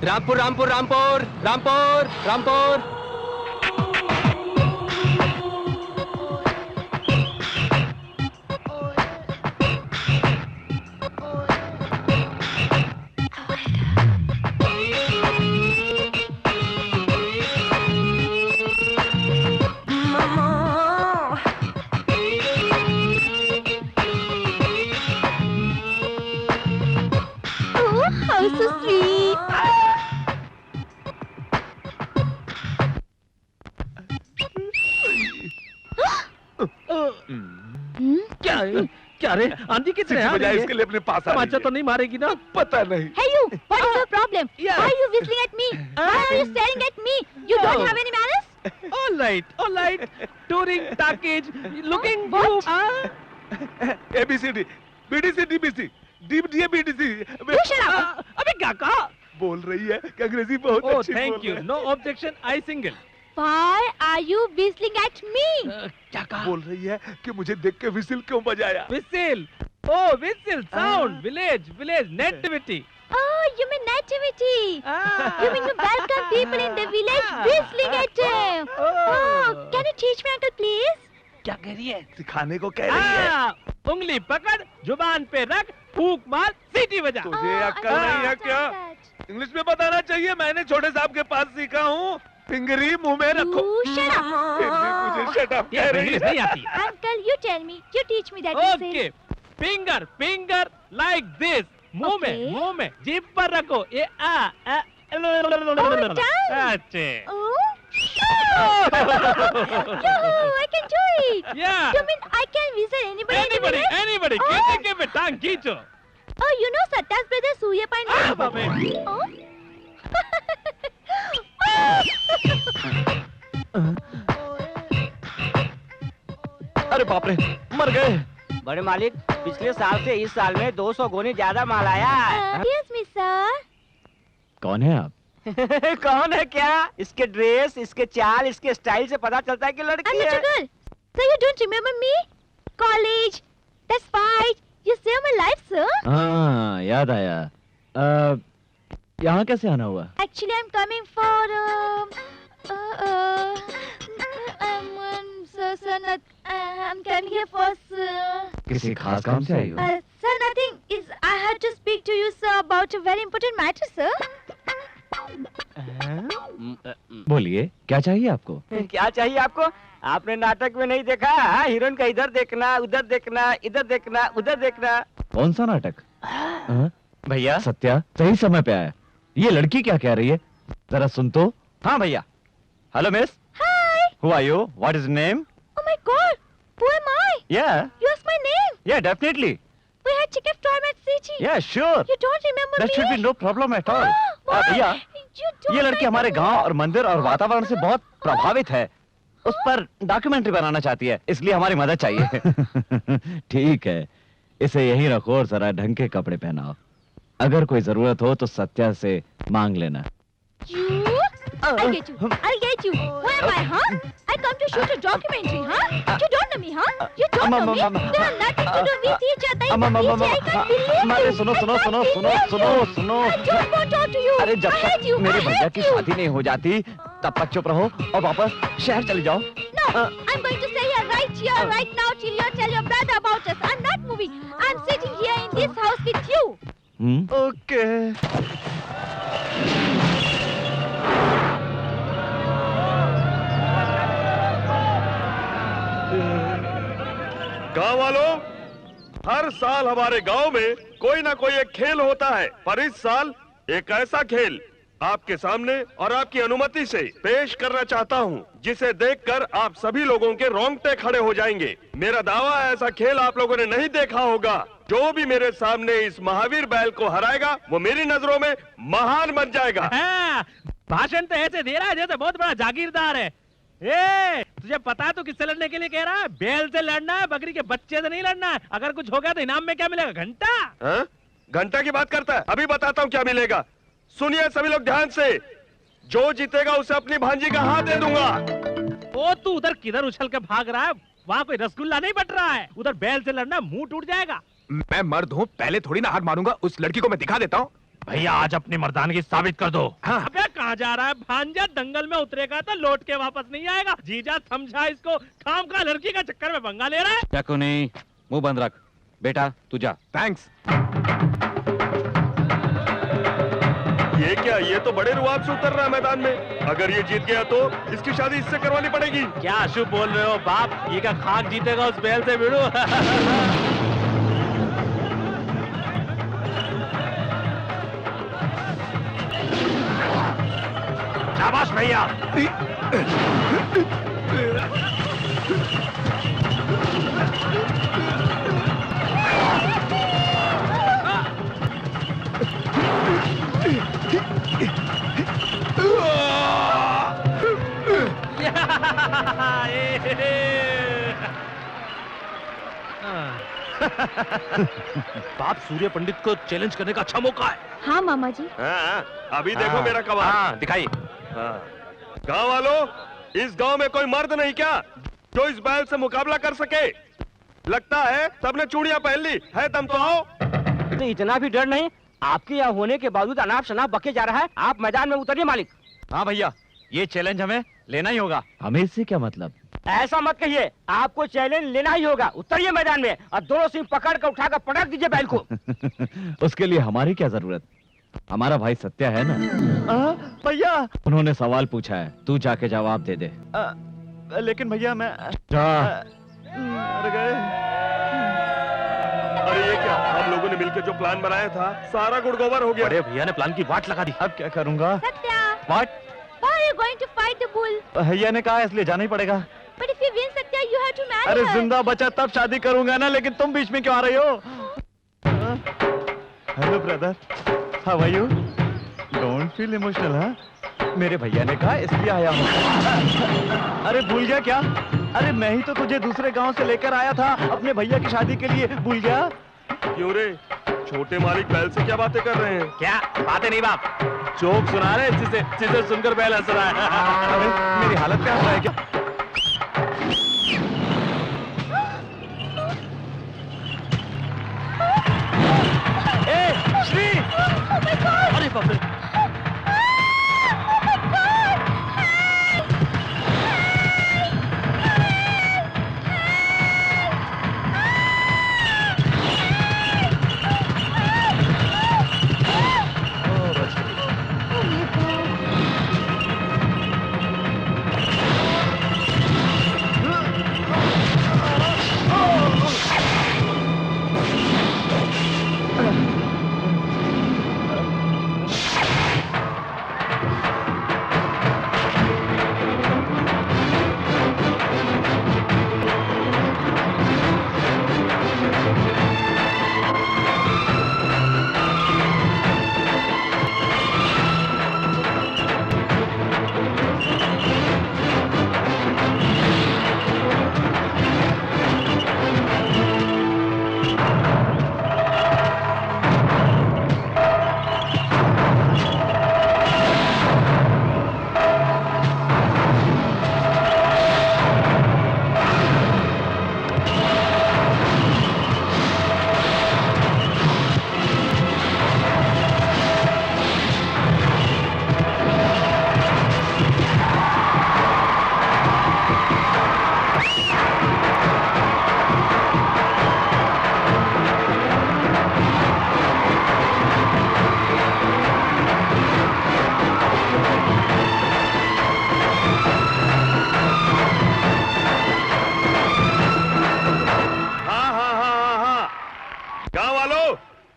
रामपुर रामपुर रामपुर रामपुर रामपुर। क्या रे आंधी कितने बजाय इसके लिए अपने पास आ तो नहीं मारेगी ना? पता नहीं। Hey you, what is your problem? Yeah. Why are you whistling at me? Why are you staring at me? You don't have any manners? All right. Touring package, looking What? good. ABCD, BDC, DBC, DBD, BDC। You shut up. अबे क्या कहा? बोल रही है कि अंग्रेजी बहुत Oh, अच्छी thank बोल you. रही है। No objection. I single. Why are you whistling at me? क्या कहा? बोल रही है कि मुझे देख के विसिल क्यों बजाया। Whistle. Oh, whistle. Sound. Village. Nativity. Oh, you mean nativity. You mean you welcome people in the village whistling at them. Oh, can you teach me, uncle, please? क्या कह रही है? सिखाने को कह रही है। उंगली पकड़, जुबान पे रख, फूंक मार, सीटी बजा। तुझे अक्ल नहीं है क्या? इंग्लिश में बताना चाहिए, मैंने छोटे साहब के पास सीखा हूँ। फिंगरी मुंह में रखो। You shut up. फिर भी मुझे शट अप कह रही नहीं है। आती। Uncle, you tell me. You teach me that whistle. Okay. Finger like this. मुंह Okay. में, जीभ पर रखो। ये done. अच्छे। Oh. Yoo-hoo, I can do it. Yeah. You mean I can whistle anybody in the village? Anybody. Oh. किसी के टांग खींचो। Oh, you know Satya's brother Surya Pandey? बाबे। Oh. अरे बाप रे, मर गए। बड़े मालिक, पिछले साल से इस साल में 200 गुनी ज्यादा माल आया है। Yes, me sir. कौन है आप? कौन है क्या? इसके ड्रेस, इसके चाल, इसके स्टाइल से पता चलता है कि लड़की I'm not है। your girl. So you don't remember me? College, that fight. You saved my life, sir. हाँ, याद आया। यहाँ कैसे आना हुआ? Actually, I'm coming for sir, I'm coming here for sir. किसी खास काम से आई हो? Sir, nothing. I had to speak to you, sir, about a very important matter, sir. बोलिए, क्या चाहिए आपको? क्या चाहिए आपको? आपने नाटक में नहीं देखा? हीरोइन का इधर देखना, उधर देखना, इधर देखना, उधर देखना। कौन सा नाटक? भैया, सत्या सही समय पे आया। ये लड़की क्या कह रही है? जरा सुन तो। हाँ भैया। Hello miss. Hi. Who are you? What is your name? Oh my God. Who am I? Yeah. You asked my name. Yeah, definitely. We had chicken storm at City. Yeah, sure. You don't remember That me? should be no problem at all. Why? भैया, You don't ये लड़की हमारे remember? गांव और मंदिर और वातावरण से बहुत प्रभावित है। उस पर डॉक्यूमेंट्री बनाना चाहती है, इसलिए हमारी मदद चाहिए। ठीक है, इसे यहीं रखो और जरा ढंग के कपड़े पहनाओ। अगर कोई जरूरत हो तो सत्या से मांग लेना। You? I'll get you. I'll get you. Who am I, huh? I come to shoot a documentary, huh? You don't know me, huh? You don't know me. We have nothing to do with each other. I can't believe you. सुनो। I don't want to talk to you. अरे जब I hate तक you. मेरे I भैया hate की you. शादी नहीं हो जाती तब तक चुप रहो और वापस शहर चले जाओ। No, I'm going to stay here right now till you tell your brother about us. I'm not moving. I'm sitting here in this house with you. Okay. गाँव वालों, हर साल हमारे गांव में कोई ना कोई एक खेल होता है, पर इस साल एक ऐसा खेल आपके सामने और आपकी अनुमति से पेश करना चाहता हूं, जिसे देखकर आप सभी लोगों के रोंगटे खड़े हो जाएंगे। मेरा दावा है, ऐसा खेल आप लोगों ने नहीं देखा होगा। जो भी मेरे सामने इस महावीर बैल को हराएगा, वो मेरी नजरों में महान बन जाएगा। भाषण तो ऐसे दे रहा है जैसे बहुत बड़ा जागीरदार है। तुझे पता है तू किससे लड़ने के लिए कह रहा है? बैल से लड़ना है, बकरी के बच्चे से नहीं लड़ना है। अगर कुछ हो गया तो इनाम में क्या मिलेगा? घंटा। घंटा की बात करता है? अभी बताता हूँ क्या मिलेगा। सुनिए सभी लोग ध्यान से, जो जीतेगा उसे अपनी भांजी का हाथ दे दूंगा। ओ तू उधर किधर उछल के भाग रहा है? वहाँ कोई रसगुल्ला नहीं बट रहा है। उधर बैल से लड़ना, मुंह टूट जाएगा। मैं मर्द हूँ, पहले थोड़ी ना हाथ मारूंगा। उस लड़की को मैं दिखा देता हूँ। भैया आज अपनी मर्दानगी साबित कर दो। हाँ। अबे कहाँ जा रहा है भांजा? दंगल में उतरेगा तो लौट के वापस नहीं आएगा। जीजा समझा इसको, खाम खा लड़की का चक्कर में पंगा ले रहा है। चाकू नहीं, मुंह बंद रख। बेटा तू जा। थैंक्स। ये क्या, ये तो बड़े रुआब से उतर रहा है मैदान में। अगर ये जीत गया तो इसकी शादी इससे करवानी पड़ेगी। क्या अशुभ बोल रहे हो बाप? ये का खाक जीतेगा उस बैल से भिड़ो। शाबाश भैया। बाप, सूर्य पंडित को चैलेंज करने का अच्छा मौका है। हाँ मामा जी। हाँ, अभी देखो मेरा कमाल। हाँ, दिखाइए। हाँ। गाँव वालों, इस गांव में कोई मर्द नहीं क्या जो इस बैल से मुकाबला कर सके? लगता है सबने चूड़ियां पहन ली है। दम तो आओ। तो इतना भी डर नहीं? आपके यहाँ होने के बावजूद अनाप शनाप बके जा रहा है। आप मैदान में उतरिए मालिक। हाँ भैया, ये चैलेंज हमें लेना ही होगा। हमें इससे क्या मतलब? ऐसा मत कहिए, आपको चैलेंज लेना ही होगा। उतरिए मैदान में और दोनों सिंह पकड़ कर उठाकर पटक दीजिए बैल को। उसके लिए हमारी क्या जरूरत? हमारा भाई सत्या है ना। भैया, उन्होंने सवाल पूछा है, तू जाके जवाब दे दे। लेकिन भैया मैं जा। अरे ये क्या, हम लोगों ने मिलकर जो प्लान बनाया था सारा गुड़ गोबर हो गया। अरे भैया ने प्लान की वाट लगा दी। अब क्या करूंगा? Satya, What? why are you going to fight the bull? भैया ने कहा इसलिए जाना ही पड़ेगा। But if you win, Satya, you have to marry अरे her. जिंदा बचा तब शादी करूंगा ना, लेकिन तुम बीच में क्यों आ रही हो? Hello brother, how are you? Don't feel emotional. हाँ, मेरे भैया ने कहा इसलिए आया हूँ। अरे भूल गया क्या? अरे मैं ही तो तुझे दूसरे गांव से लेकर आया था अपने भैया की शादी के लिए। भूल गया? क्यों रे, छोटे मालिक बैल से क्या बातें कर रहे हैं? क्या बातें नहीं बाप, जोक सुना रहे हैं जिसे सुनकर बैल हंस रहा है। अरे मेरी हालत क्या हो रहा है क्या? ए, श्री! अरे बाप रे!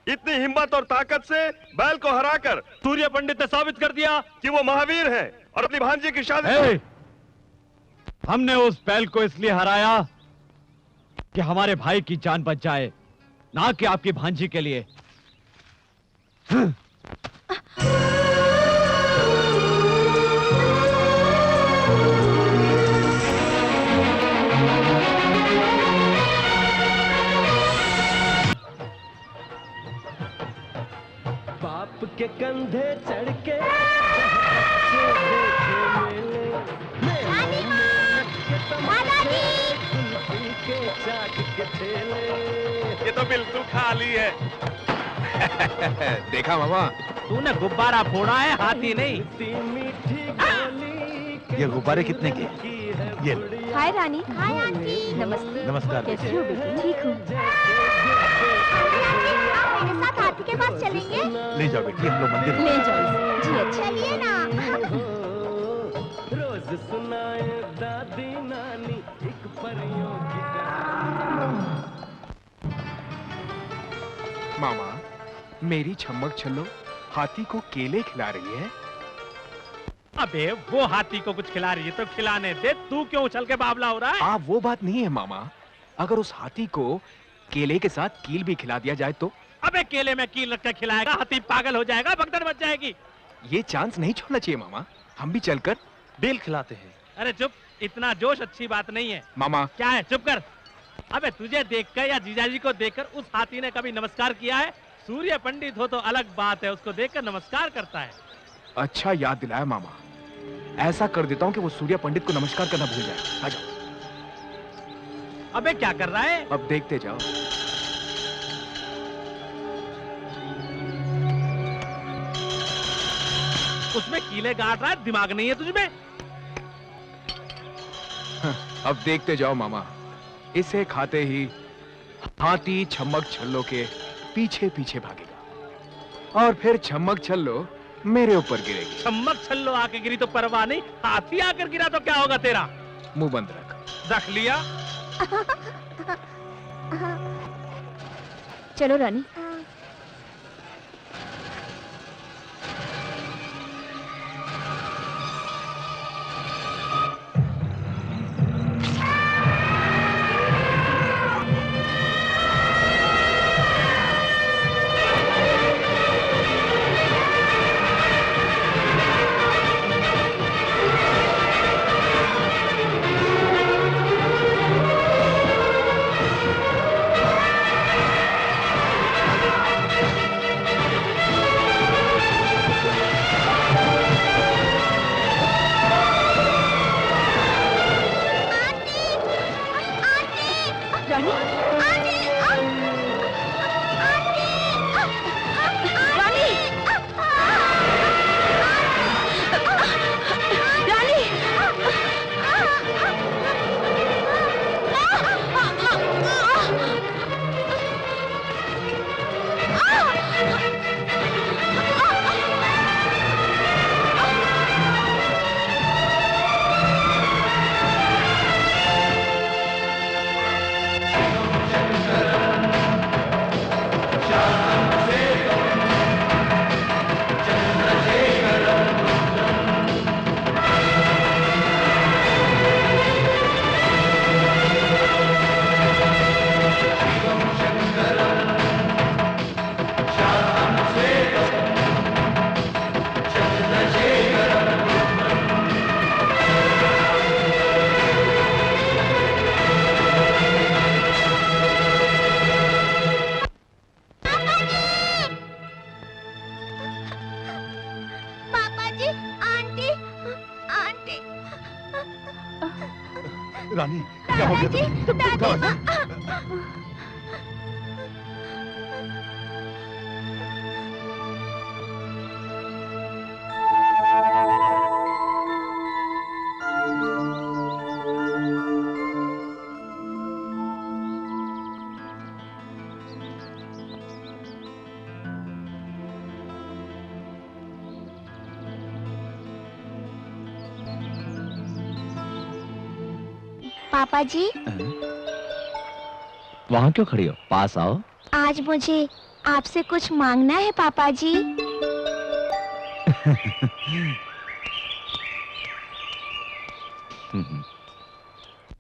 इतनी हिम्मत और ताकत से बैल को हराकर सूर्य पंडित ने साबित कर दिया कि वो महावीर है और अपनी भांजी की शादी ए, हमने उस बैल को इसलिए हराया कि हमारे भाई की जान बच जाए, ना कि आपकी भांजी के लिए। बाप के कंधे चढ़ के ये तो बिल्कुल खाली है। देखा मामा, तूने गुब्बारा फोड़ा है, हाथी नहीं। ये गुब्बारे कितने के? ये लो। हाय रानी। Hi aunty. नमस्ते। नमस्कार कैसी हो बेटी? ठीक हूँ। मेरे साथ हाथी के पास चलेंगे? ले जाओ बेटी, हम लोग मंदिर ले जाओ। जी अच्छा। चलिए ना। रोज सुनाए दादी नानी एक परियों की मामा, मेरी छम्मक छल्लो हाथी को केले खिला रही है। अबे वो हाथी को कुछ खिला रही है तो खिलाने दे, तू क्यों उछल के बावला हो रहा है? वो बात नहीं है मामा, अगर उस हाथी को केले के साथ कील भी खिला दिया जाए तो? अबे केले में कील रख के खिलाएगा, हाथी पागल हो जाएगा, भगदड़ मच जाएगी। ये चांस नहीं छोड़ना चाहिए मामा, हम भी चलकर बेल खिलाते हैं। अरे चुप, इतना जोश अच्छी बात नहीं है। मामा। क्या है, चुप कर। अबे तुझे देखकर या जीजाजी को देखकर उस हाथी ने कभी नमस्कार किया है? सूर्य पंडित हो तो अलग बात है, उसको देखकर नमस्कार करता है। अच्छा याद दिलाया मामा, ऐसा कर देता हूँ कि वो सूर्य पंडित को नमस्कार करना भूल जाए। आ जाओ। अबे क्या कर रहा है? अब देखते जाओ। उसमें कीले गाड़ रहा है, दिमाग नहीं है तुझमें? अब देखते जाओ मामा, इसे खाते ही हाथी छम्मक छल्लो के पीछे पीछे भागेगा और फिर छम्मक छल्लो मेरे ऊपर गिरेगी। छम्मक छल्लो आके गिरी तो परवाह नहीं, हाथी आकर गिरा तो क्या होगा तेरा? मुंह बंद रख। रख लिया। चलो रानी। रानी क्या हो गया तुम्हें? पापा जी, वहाँ क्यों खड़ी हो? पास आओ। आज मुझे आपसे कुछ मांगना है पापा जी।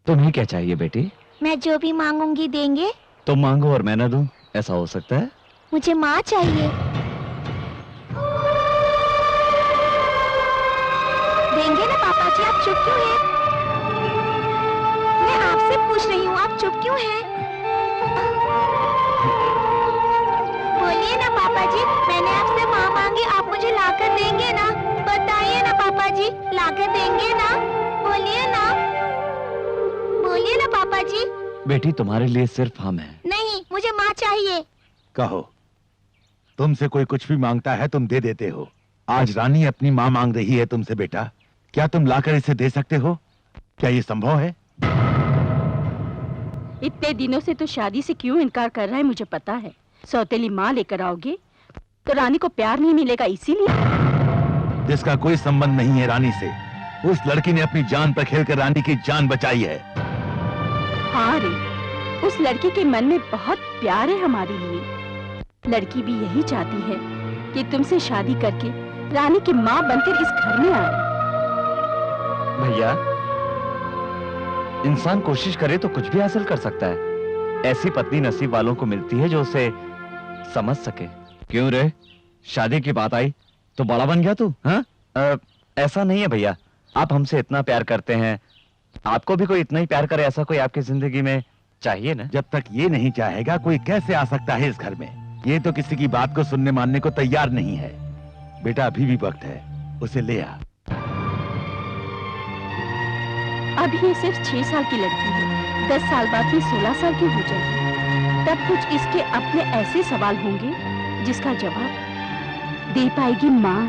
तुम्हें क्या चाहिए बेटी? मैं जो भी मांगूंगी देंगे? तुम मांगो और मैं न दूं, ऐसा हो सकता है? मुझे माँ चाहिए। देंगे ना पापा जी? आप चुप क्यों हैं? मैं आपसे पूछ रही हूँ, आप चुप क्यों हैं? बोलिए ना पापा जी, मैंने आपसे माँ मांगी, आप मुझे लाकर देंगे ना? बताइए ना पापा जी, लाकर देंगे ना? बोलिए ना, बोलिए ना पापा जी। बेटी तुम्हारे लिए सिर्फ हम हैं। नहीं, मुझे माँ चाहिए। कहो तुमसे कोई कुछ भी मांगता है तुम दे देते हो। आज रानी अपनी माँ मांग रही है तुमसे बेटा, क्या तुम लाकर इसे दे सकते हो? क्या ये संभव है? इतने दिनों से तो शादी से क्यों इनकार कर रहा है मुझे पता है। सौतेली माँ लेकर आओगे तो रानी को प्यार नहीं मिलेगा इसीलिए। जिसका कोई संबंध नहीं है रानी से, उस लड़की ने अपनी जान पर खेलकर रानी की जान बचाई है। हाँ रे, उस लड़की के मन में बहुत प्यार है हमारे लिए। लड़की भी यही चाहती है कि तुमसे शादी करके रानी की माँ बनकर इस घर में आए। भैया, इंसान कोशिश करे तो कुछ भी हासिल कर सकता है। ऐसी पत्नी नसीब वालों को मिलती है जो उसे समझ सके। क्यों रे, शादी की बात आई तो बड़ा बन गया तू? हाँ? ऐसा नहीं है भैया, आप हमसे इतना प्यार करते हैं, आपको भी कोई इतना ही प्यार करे ऐसा कोई आपकी जिंदगी में चाहिए ना। जब तक ये नहीं चाहेगा कोई कैसे आ सकता है इस घर में? ये तो किसी की बात को सुनने मानने को तैयार नहीं है। बेटा अभी भी वक्त है, उसे ले आ। अभी ये सिर्फ 6 साल की लड़की है, 10 साल बाद ये 16 साल की हो जाएगी। तब कुछ इसके अपने ऐसे सवाल होंगे जिसका जवाब दे पाएगी माँ।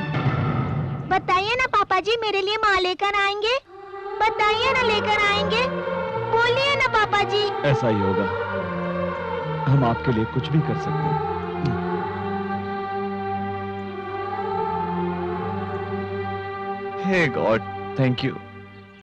बताइए ना पापा जी, मेरे लिए माँ लेकर आएंगे? बताइए ना लेकर आएंगे? बोलिए ना पापा जी। ऐसा ही होगा, हम आपके लिए कुछ भी कर सकते हैं। हे गॉड, थैंक यू।